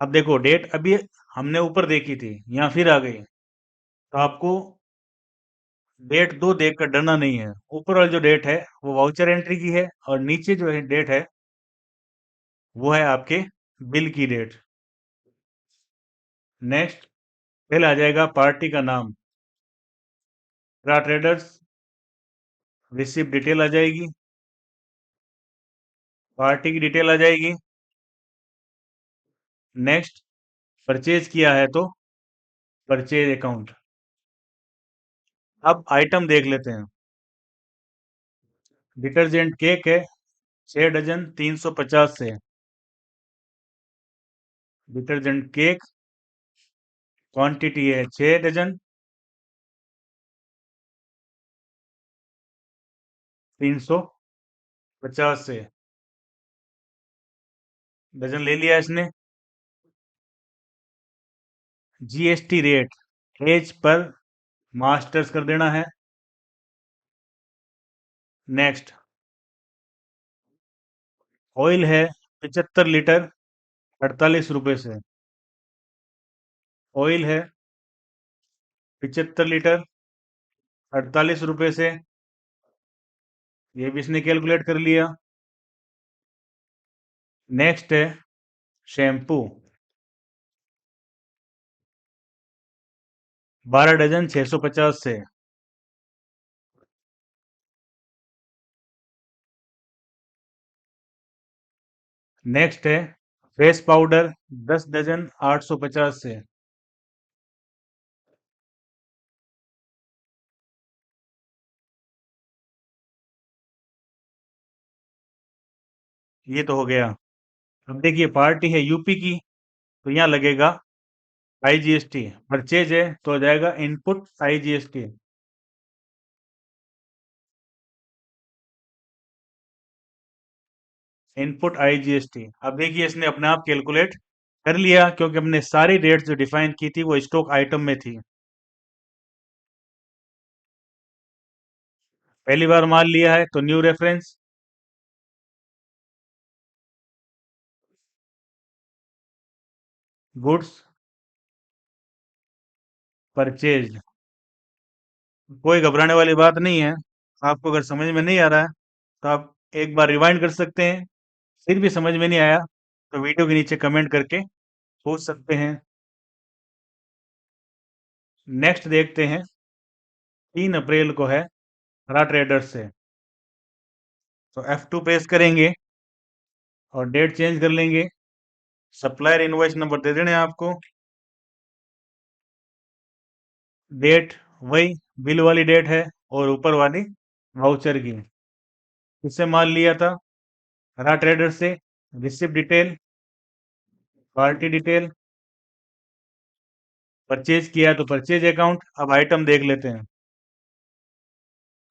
अब देखो डेट अभी हमने ऊपर देखी थी, यहाँ फिर आ गई, तो आपको डेट दो देख कर डरना नहीं है। ऊपर वाली जो डेट है वो वाउचर एंट्री की है, और नीचे जो है डेट है वो है आपके बिल की डेट। नेक्स्ट, पहले आ जाएगा पार्टी का नाम। रा ट्रेडर्स, रिसिप्ट डिटेल आ जाएगी, पार्टी की डिटेल आ जाएगी। नेक्स्ट, परचेज किया है तो परचेज अकाउंट। अब आइटम देख लेते हैं। डिटर्जेंट केक है 6 डजन 350 से। डिटर्जेंट केक क्वांटिटी है 6 डजन 350 से। डजन ले लिया इसने। GST rate as per masters कर देना है। नेक्स्ट, ऑयल है 75 लीटर 48 रुपए से। ऑयल है 75 लीटर 48 रुपए से। ये भी इसने कैलकुलेट कर लिया। नेक्स्ट है शैम्पू 12 डजन 650 से। नेक्स्ट है फेस पाउडर 10 डजन 850 से। ये तो हो गया। अब देखिए पार्टी है यूपी की, तो यहाँ लगेगा आईजीएसटी। परचेज है तो आ जाएगा इनपुट आईजीएसटी। Input IGST. अब देखिए इसने अपने आप कैलकुलेट कर लिया, क्योंकि हमने सारी रेट्स जो डिफाइन की थी वो स्टॉक आइटम में थी। पहली बार माल लिया है तो न्यू रेफरेंस, गुड्स परचेज। कोई घबराने वाली बात नहीं है। आपको अगर समझ में नहीं आ रहा है तो आप एक बार रिवाइंड कर सकते हैं। फिर भी समझ में नहीं आया तो वीडियो के नीचे कमेंट करके पूछ सकते हैं। नेक्स्ट देखते हैं, 3 अप्रैल को है हरा ट्रेडर्स से। तो F2 पेस्ट करेंगे और डेट चेंज कर लेंगे। सप्लायर इनवॉइस नंबर दे देने आपको। डेट वही बिल वाली डेट है और ऊपर वाली वाउचर की। इससे माल लिया था हरा ट्रेडर से। Receipt detail, party detail, purchase किया तो परचेज अकाउंट। अब आइटम देख लेते हैं।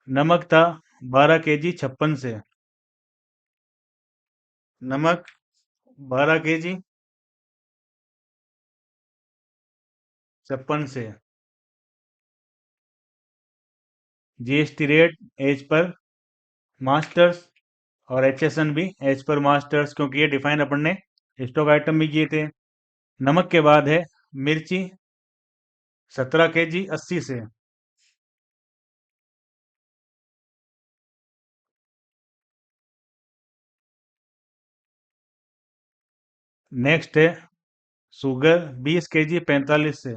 नमक था 12 kg 56 से। नमक 12 kg 56 से। GST rate as per masters और एचएसएन भी एज पर मास्टर्स, क्योंकि ये डिफाइन अपन ने स्टॉक आइटम भी किए थे। नमक के बाद है मिर्ची 17 kg 80 से। नेक्स्ट है शुगर 20 kg 45 से।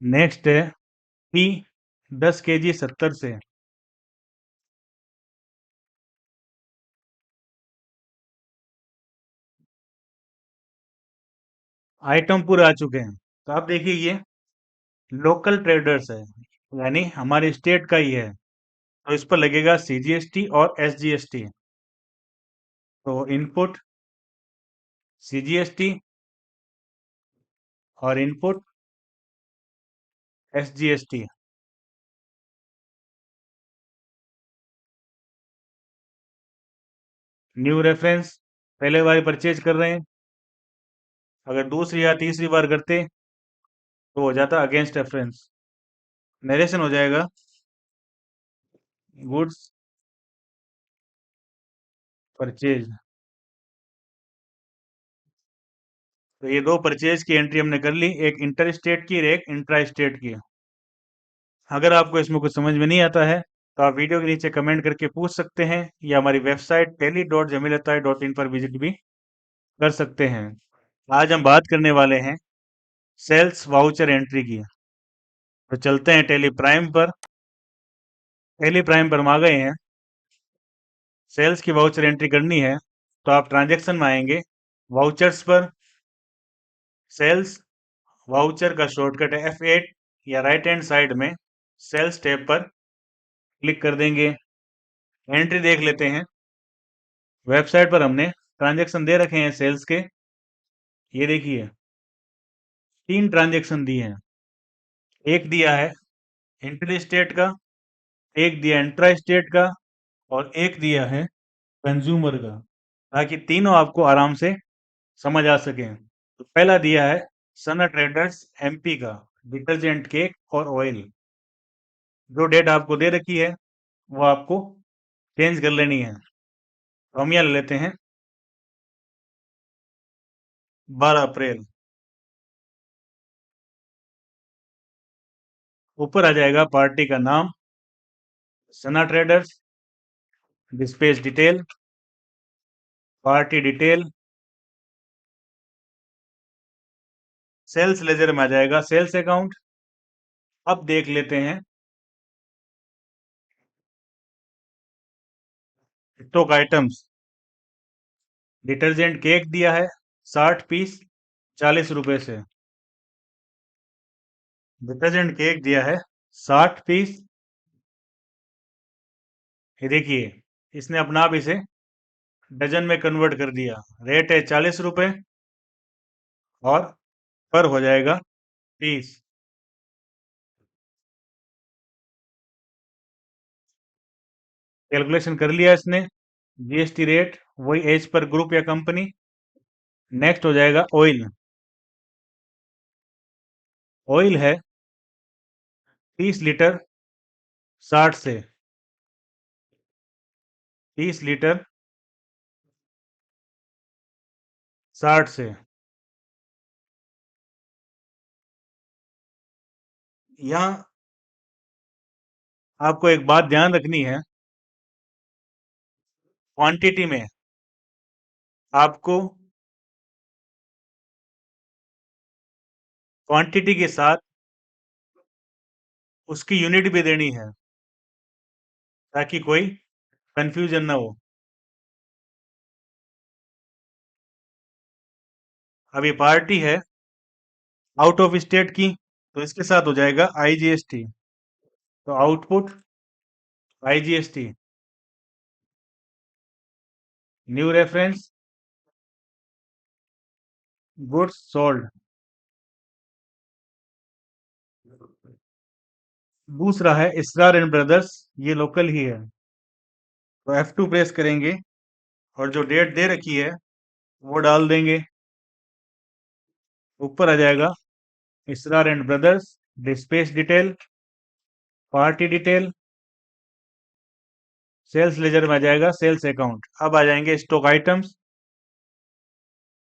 नेक्स्ट है टी 10 kg 70 से। आइटम पूरे आ चुके हैं। तो आप देखिए ये लोकल ट्रेडर्स है, यानी हमारे स्टेट का ही है, तो इस पर लगेगा सीजीएसटी और एसजीएसटी। तो इनपुट सीजीएसटी और इनपुट एसजीएसटी। न्यू रेफरेंस, पहले बार परचेज कर रहे हैं। अगर दूसरी या तीसरी बार करते तो हो जाता अगेंस्ट रेफरेंस। नरेशन हो जाएगा गुड्स परचेज। तो ये दो परचेज की एंट्री हमने कर ली, एक इंटर स्टेट की और एक इंट्रा स्टेट की। अगर आपको इसमें कुछ समझ में नहीं आता है तो आप वीडियो के नीचे कमेंट करके पूछ सकते हैं, या हमारी वेबसाइट daily.jamilatayi.in पर विजिट भी कर सकते हैं। आज हम बात करने वाले हैं सेल्स वाउचर एंट्री की। तो चलते हैं टेली प्राइम पर। टेली प्राइम पर हम आ गए हैं। सेल्स की वाउचर एंट्री करनी है तो आप ट्रांजैक्शन में आएंगे, वाउचर्स पर। सेल्स वाउचर का शॉर्टकट है F8 या राइट हैंड साइड में सेल्स टैब पर क्लिक कर देंगे। एंट्री देख लेते हैं। वेबसाइट पर हमने ट्रांजैक्शन दे रखे हैं सेल्स के। ये देखिए, 3 ट्रांजैक्शन दिए हैं। एक दिया है इंटर स्टेट का, एक दिया इंट्रा स्टेट का, और एक दिया है कंज्यूमर का, ताकि तीनों आपको आराम से समझ आ सके। तो पहला दिया है सना ट्रेडर्स MP का, डिटर्जेंट केक और ऑयल। जो डेट आपको दे रखी है वो आपको चेंज कर लेनी है। तो हम यहाँ ले लेते हैं 12 अप्रैल। ऊपर आ जाएगा पार्टी का नाम Sana traders, dispatch detail, party detail. Sales ledger में आ जाएगा सेल्स अकाउंट। अब देख लेते हैं स्टॉक आइटम्स। डिटर्जेंट केक दिया है 60 पीस 40 रुपए से। डिटर्जेंट केक दिया है 60 पीस। ये देखिए, इसने अपना आप इसे डजन में कन्वर्ट कर दिया। रेट है 40 रुपए और पर हो जाएगा 30। कैलकुलेशन कर लिया इसने। GST रेट वही एज पर ग्रुप या कंपनी। नेक्स्ट हो जाएगा ऑयल। ऑयल है 30 लीटर 60 से। 30 लीटर 60 से। यहाँ आपको एक बात ध्यान रखनी है। क्वांटिटी में आपको क्वांटिटी के साथ उसकी यूनिट भी देनी है, ताकि कोई कंफ्यूजन ना हो। अब ये पार्टी है आउट ऑफ स्टेट की, तो इसके साथ हो जाएगा IGST। तो output IGST, new reference, goods sold. दूसरा है इसरार एंड ब्रदर्स, ये लोकल ही है। तो F2 प्रेस करेंगे और जो डेट दे रखी है वो डाल देंगे। ऊपर आ जाएगा Israr and brothers, dispatch detail, party detail. Sales ledger में आ जाएगा सेल्स अकाउंट। अब आ जाएंगे स्टॉक आइटम्स।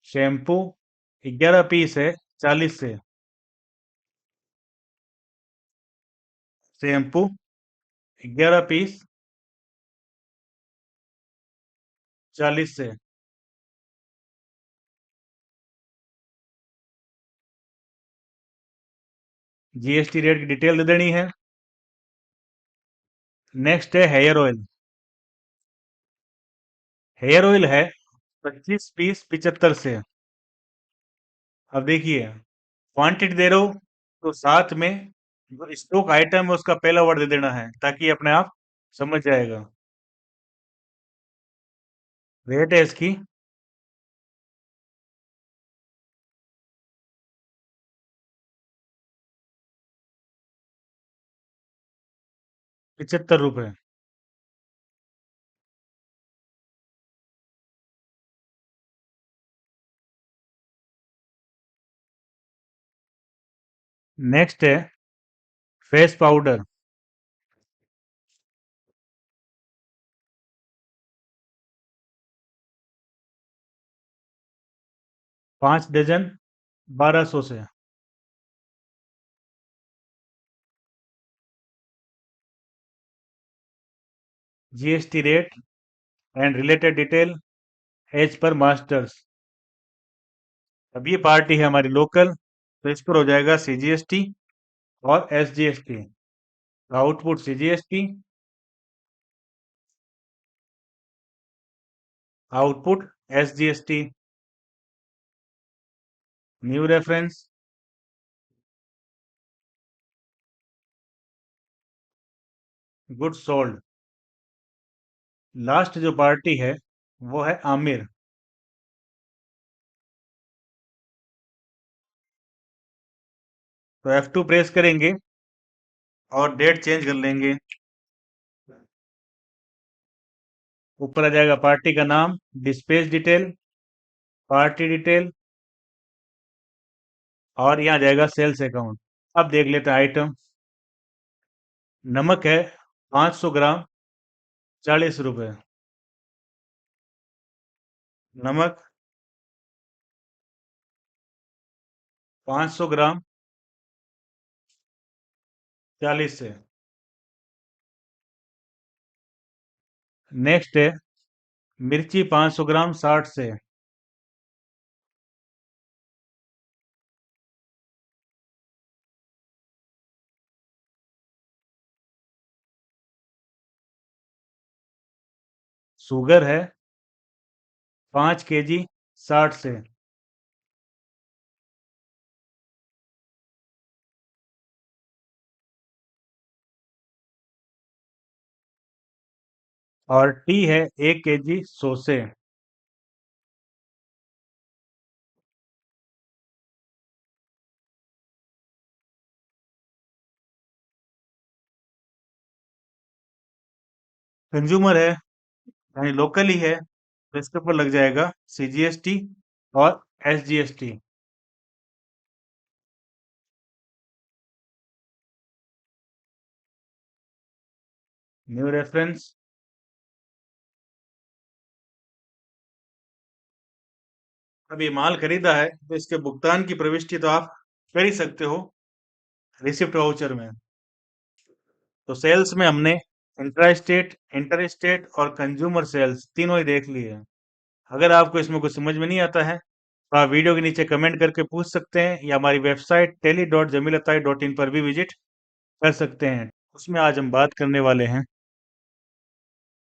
शैम्पू 11 पीस है 40 से। शैम्पू 11 पीस 40 से। GST रेट की डिटेल दे देनी है। नेक्स्ट है हेयर ऑयल। हेयर ऑयल है 25 पीस 75 से। अब देखिए, क्वांटिटी दे रहा हूँ तो साथ में जो स्टॉक आइटम है उसका पहला वर्ड दे देना है, ताकि अपने आप समझ जाएगा। रेट है इसकी 75 रुपए। नेक्स्ट है फेस पाउडर 5 डजन 1200 से। GST rate and related detail as per masters. अब ये पार्टी है हमारी लोकल, तो इस पर हो जाएगा CGST और SGST। Output CGST, output SGST। New reference, goods sold. Last जो पार्टी है वो है आमिर, तो F2 प्रेस करेंगे और डेट चेंज कर लेंगे। ऊपर आ जाएगा पार्टी का नाम, डिस्पैच डिटेल, पार्टी डिटेल, और यहाँ जाएगा सेल्स अकाउंट। अब देख लेते हैं आइटम। नमक है 500 ग्राम, 40 रुपए। नमक 500 ग्राम, 40 से। नेक्स्ट है मिर्ची 500 ग्राम, 60 से। शुगर है 5 kg, 60 से। और टी है 1 kg, 100 से। कंज्यूमर है यानी लोकल ही है, तो इसके ऊपर लग जाएगा CGST और SGST। न्यू रेफरेंस, अब ये माल खरीदा है तो इसके भुगतान की प्रविष्टि तो आप कर ही सकते हो रिसिप्ट वाउचर में। तो सेल्स में हमने इंट्रा स्टेट, इंटर स्टेट और कंज्यूमर सेल्स तीनों ही देख लिए हैं। अगर आपको इसमें कुछ समझ में नहीं आता है तो आप वीडियो के नीचे कमेंट करके पूछ सकते हैं, या हमारी वेबसाइट tally.jamilatai.in पर भी विजिट कर सकते हैं। उसमें आज हम बात करने वाले हैं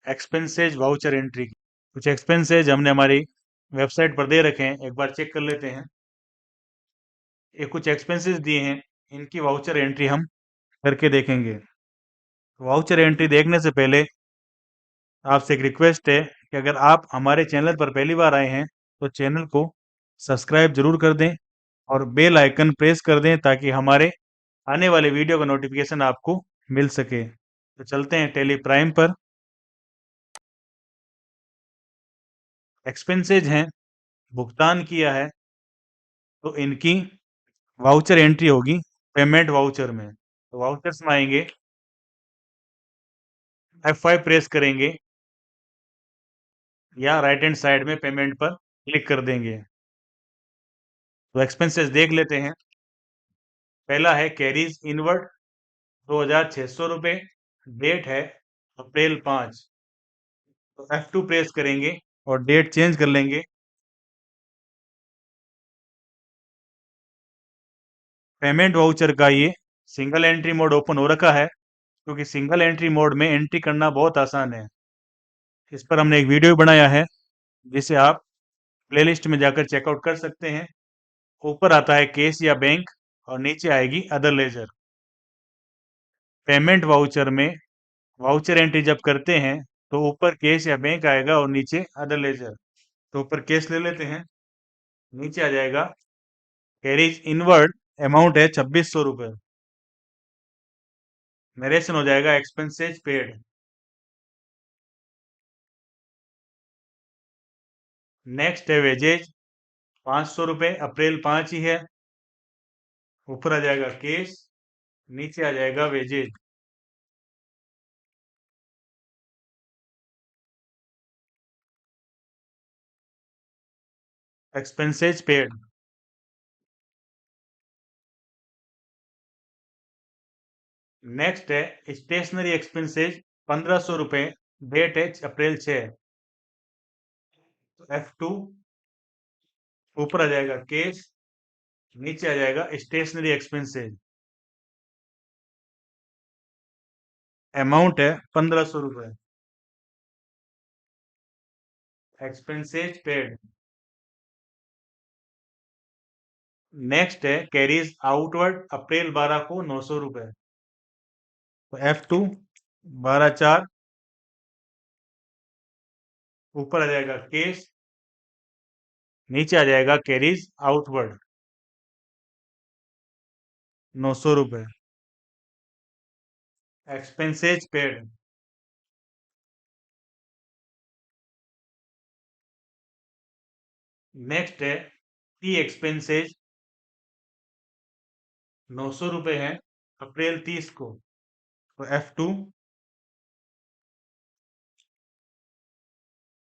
एक्सपेंसेज वाउचर एंट्री की। कुछ एक्सपेंसेज हमने हमारी वेबसाइट पर दे रखे हैं, एक बार चेक कर लेते हैं। ये कुछ एक्सपेंसेस दिए हैं, इनकी वाउचर एंट्री हम करके देखेंगे। वाउचर एंट्री देखने से पहले आपसे एक रिक्वेस्ट है कि अगर आप हमारे चैनल पर पहली बार आए हैं तो चैनल को सब्सक्राइब जरूर कर दें और बेल आइकन प्रेस कर दें ताकि हमारे आने वाले वीडियो का नोटिफिकेशन आपको मिल सके। तो चलते हैं टेली प्राइम पर। एक्सपेंसेज हैं, भुगतान किया है, तो इनकी वाउचर एंट्री होगी पेमेंट वाउचर में। तो वाउचर्स में आएंगे, F5 प्रेस करेंगे या राइट हैंड साइड में पेमेंट पर क्लिक कर देंगे। तो एक्सपेंसेस देख लेते हैं। पहला है कैरीज इनवर्ड, 2600 रुपये। डेट है अप्रैल 5। तो F2 प्रेस करेंगे और डेट चेंज कर लेंगे। पेमेंट वाउचर का ये सिंगल एंट्री मोड ओपन हो रखा है, क्योंकि सिंगल एंट्री मोड में एंट्री करना बहुत आसान है। इस पर हमने एक वीडियो बनाया है जिसे आप प्लेलिस्ट में जाकर चेकआउट कर सकते हैं। ऊपर आता है केस या बैंक और नीचे आएगी अदर लेजर। पेमेंट वाउचर में वाउचर एंट्री जब करते हैं तो ऊपर केस या बैंक आएगा और नीचे अदर लेजर। तो ऊपर केस ले लेते हैं, नीचे आ जाएगा कैरीज इनवर्ड, अमाउंट है 2600 रुपये। नरेशन हो जाएगा एक्सपेंसेज पेड। नेक्स्ट है वेजेज, 500 रुपये, अप्रैल 5 ही है। ऊपर आ जाएगा केस, नीचे आ जाएगा वेजेज। Expenses paid. नेक्स्ट है स्टेशनरी एक्सपेंसेज, 1500 रुपये। डेट है अप्रैल 6। F2 ऊपर आ जाएगा केस, नीचे आ जाएगा स्टेशनरी एक्सपेंसेस। अमाउंट है 1500 रुपए। Expenses paid. नेक्स्ट है कैरीज आउटवर्ड अप्रैल 12 को 900 रुपए। तो F2 12/4, ऊपर आ जाएगा केस, नीचे आ जाएगा कैरीज आउटवर्ड 900 रुपए। Expenses paid. नेक्स्ट है टी एक्सपेंसेज 900 रुपए है अप्रैल 30 को। तो F2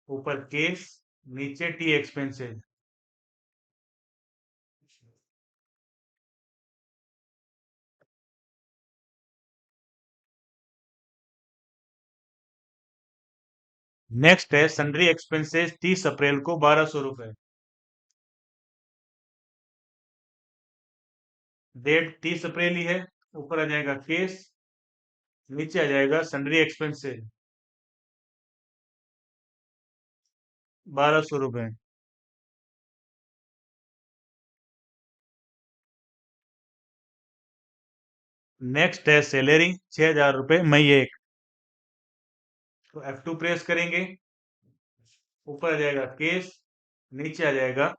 ऊपर केस, नीचे टी एक्सपेंसेज। नेक्स्ट है सन्ड्री एक्सपेंसेस 30 अप्रैल को 1200 रुपए। डेट 30 अप्रैल ही है, ऊपर आ जाएगा केस, नीचे आ जाएगा सन्ड्री एक्सपेंसेस 1200 रुपए। नेक्स्ट है सैलरी 6000 रुपए मई 1। तो F2 प्रेस करेंगे, ऊपर आ जाएगा केस, नीचे आ जाएगा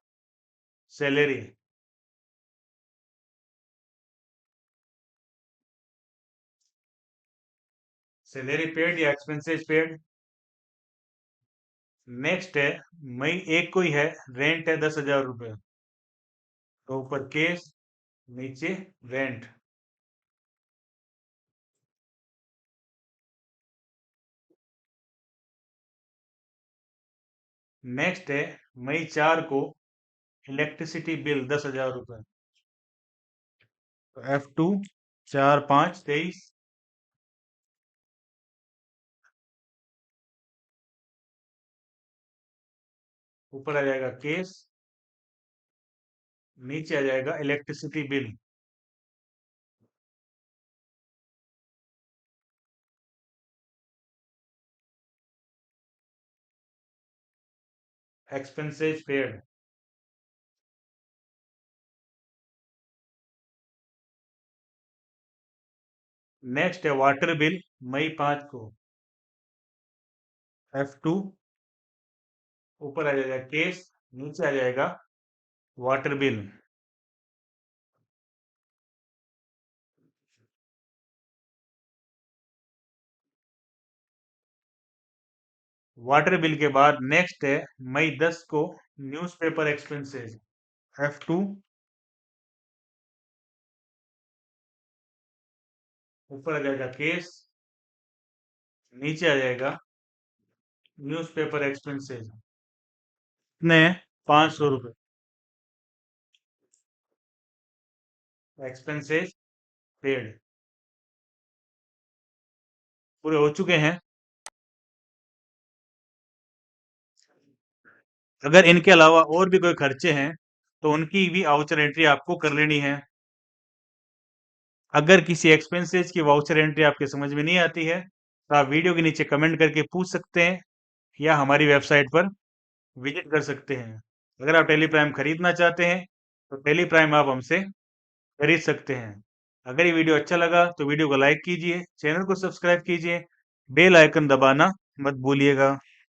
सैलरी। सैलरी पेड या एक्सपेंसेस पेड। नेक्स्ट है मई 1 को ही है, रेंट है 10,000 रुपए। तो ऊपर केस, नीचे रेंट। नेक्स्ट है मई 4 को इलेक्ट्रिसिटी बिल 10,000 रुपए। तो F2 4/5/23, ऊपर आ जाएगा केस, नीचे आ जाएगा electricity bill. Expenses paid. Next है वाटर बिल मई 5 को। F2 ऊपर आ जाएगा केस, नीचे आ जाएगा वाटर बिल। वाटर बिल के बाद नेक्स्ट है मई 10 को न्यूज़पेपर एक्सपेंसेस। F2 ऊपर आ जाएगा केस, नीचे आ जाएगा न्यूज़पेपर एक्सपेंसेस। कितने? 500 रुपए। एक्सपेंसेस पेड पूरे हो चुके हैं। अगर इनके अलावा और भी कोई खर्चे हैं तो उनकी भी वाउचर एंट्री आपको कर लेनी है। अगर किसी एक्सपेंसेस की वाउचर एंट्री आपके समझ में नहीं आती है तो आप वीडियो के नीचे कमेंट करके पूछ सकते हैं या हमारी वेबसाइट पर विजिट कर सकते हैं। अगर आप टेली प्राइम खरीदना चाहते हैं तो टेली प्राइम आप हमसे खरीद सकते हैं। अगर ये वीडियो अच्छा लगा तो वीडियो को लाइक कीजिए, चैनल को सब्सक्राइब कीजिए, बेल आइकन दबाना मत भूलिएगा।